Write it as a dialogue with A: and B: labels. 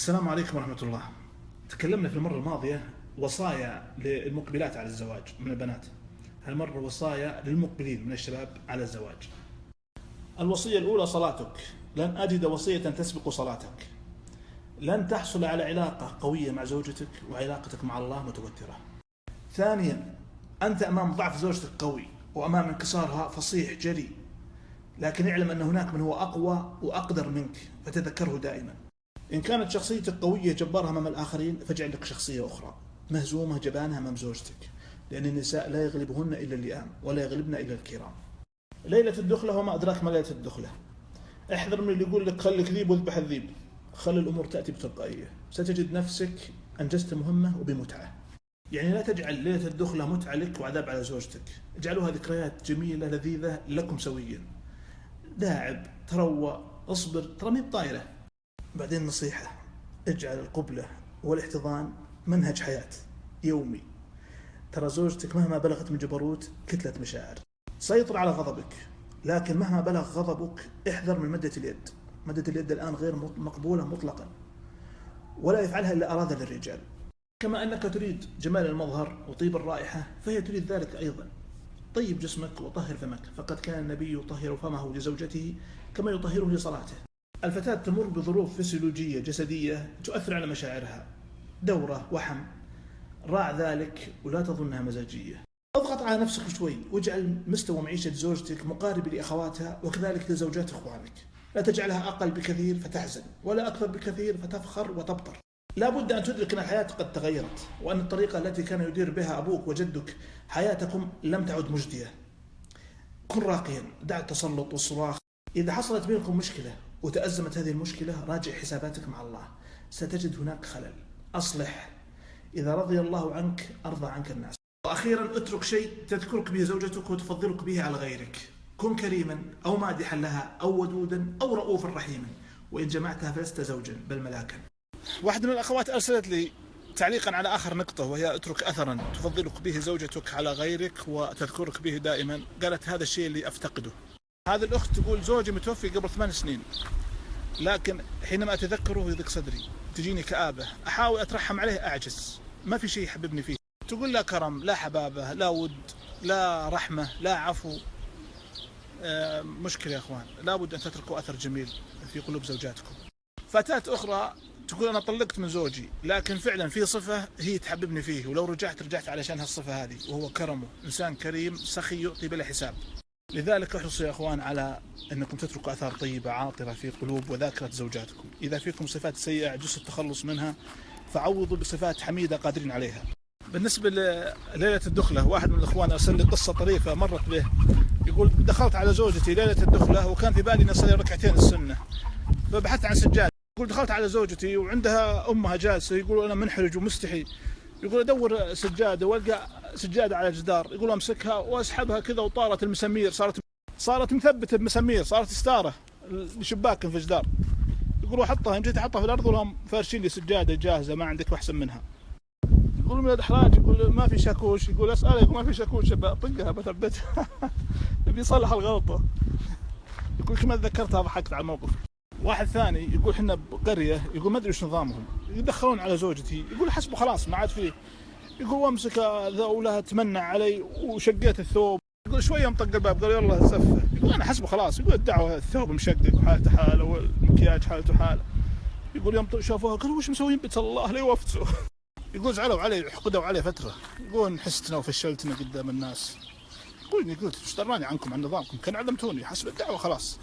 A: السلام عليكم ورحمة الله. تكلمنا في المرة الماضية وصايا للمقبلات على الزواج من البنات. هالمرة وصايا للمقبلين من الشباب على الزواج. الوصية الأولى: صلاتك. لن أجد وصية تسبق صلاتك. لن تحصل على علاقة قوية مع زوجتك وعلاقتك مع الله متوترة. ثانيا، أنت أمام ضعف زوجتك قوي وأمام انكسارها فصيح جري، لكن اعلم أن هناك من هو أقوى وأقدر منك فتذكره دائما. إن كانت شخصيتك قوية جبارة أمام الآخرين، فاجعل لك شخصية أخرى مهزومة جبانها أمام زوجتك، لأن النساء لا يغلبهن إلا اللئام ولا يغلبن إلا الكرام. ليلة الدخلة وما أدراك ما ليلة الدخلة. احذر من اللي يقول لك خليك ذيب واذبح الذيب. خلي الأمور تأتي بتلقائية، ستجد نفسك أنجزت مهمة وبمتعة. يعني لا تجعل ليلة الدخلة متعة لك وعذاب على زوجتك، اجعلوها ذكريات جميلة لذيذة لكم سويا. داعب، تروى، اصبر، ترى مي بطايرة. بعدين نصيحة: اجعل القبلة والاحتضان منهج حياة يومي. ترى زوجتك مهما بلغت من جبروت كتلة مشاعر. سيطر على غضبك، لكن مهما بلغ غضبك احذر من مدة اليد. مدة اليد الآن غير مقبولة مطلقا، ولا يفعلها إلا أراد للرجال. كما أنك تريد جمال المظهر وطيب الرائحة، فهي تريد ذلك أيضا. طيب جسمك وطهر فمك، فقد كان النبي يطهر فمه لزوجته كما يطهره لصلاته. الفتاة تمر بظروف فسيولوجية جسدية تؤثر على مشاعرها، دورة، وحم، راع ذلك ولا تظنها مزاجية. اضغط على نفسك شوي واجعل مستوى معيشة زوجتك مقارب لأخواتها وكذلك لزوجات إخوانك. لا تجعلها أقل بكثير فتحزن، ولا أكثر بكثير فتفخر وتبطر. لا بد أن تدرك أن الحياة قد تغيرت، وأن الطريقة التي كان يدير بها أبوك وجدك حياتكم لم تعد مجدية. كن راقيا، دع التسلط والصراخ. إذا حصلت بينكم مشكلة وتأزمت هذه المشكلة، راجع حساباتك مع الله، ستجد هناك خلل. أصلح. إذا رضي الله عنك أرضى عنك الناس. وأخيرا، اترك شيء تذكرك به زوجتك وتفضلك به على غيرك. كن كريما أو مادحا لها أو ودودا أو رؤوفا رحيما، وإن جمعتها فلست زوجا بل ملاكا. واحدة من الأخوات أرسلت لي تعليقا على آخر نقطة، وهي اترك أثرا تفضلك به زوجتك على غيرك وتذكرك به دائما. قالت هذا الشيء اللي أفتقده. هذه الأخت تقول زوجي متوفي قبل 8 سنين، لكن حينما أتذكره يضيق صدري، تجيني كآبة، أحاول أترحم عليه أعجز، ما في شيء يحببني فيه. تقول لا كرم، لا حبابة، لا ود، لا رحمة، لا عفو. مشكلة يا أخوان، لا بد أن تتركوا أثر جميل في قلوب زوجاتكم. فتاة أخرى تقول أنا طلقت من زوجي، لكن فعلا في صفة هي تحببني فيه، ولو رجعت علشان هالصفة هذه، وهو كرمه. إنسان كريم سخي يعطي بلا حساب. لذلك احرصوا يا أخوان على أنكم تتركوا أثار طيبة عاطرة في قلوب وذاكرة زوجاتكم. إذا فيكم صفات سيئة عجزتوا التخلص منها، فعوضوا بصفات حميدة قادرين عليها. بالنسبة لليلة الدخلة، واحد من الأخوان أرسل لي قصة طريفة مرت به. يقول دخلت على زوجتي ليلة الدخلة وكان في بالي أن أصلي ركعتين السنة، فبحثت عن سجادة. يقول دخلت على زوجتي وعندها أمها جالسة، يقول أنا منحرج ومستحي. يقول أدور سجادة والقى سجادة على الجدار، يقول أمسكها وأسحبها كذا وطارت المسامير، صارت مثبتة بمسامير، صارت ستارة لشباك في الجدار. يقول أحطها، إن جيت أحطها في الأرض ولهم فارشين لي سجادة جاهزة ما عندك أحسن منها. يقول من الإحراج، يقول ما في شاكوش، يقول أسأله، يقول ما في شاكوش، بطقها بثبتها. يبي يصلح الغلطة. يقول كما تذكرتها ضحكت على الموقف. واحد ثاني يقول حنا بقرية، يقول ما أدري وش نظامهم، يدخلون على زوجتي، يقول حسبه خلاص ما عاد فيه. يقول وامسك ذولها تمنع علي وشقيت الثوب. يقول شوية مطق الباب، قال يلا سفه. يقول أنا حسبه خلاص. يقول الدعوة الثوب مشقق وحالته حالة والمكياج حالته حالة. يقول يوم شافوها قالوا وش مسوين بيت الله لي وفتوا. يقول زعلوا علي، حقدوا علي فترة. يقول حستنا وفشلتنا قدام الناس. يقول قلت ايش دراني عنكم عن نظامكم، كان علمتوني حسب الدعوة خلاص.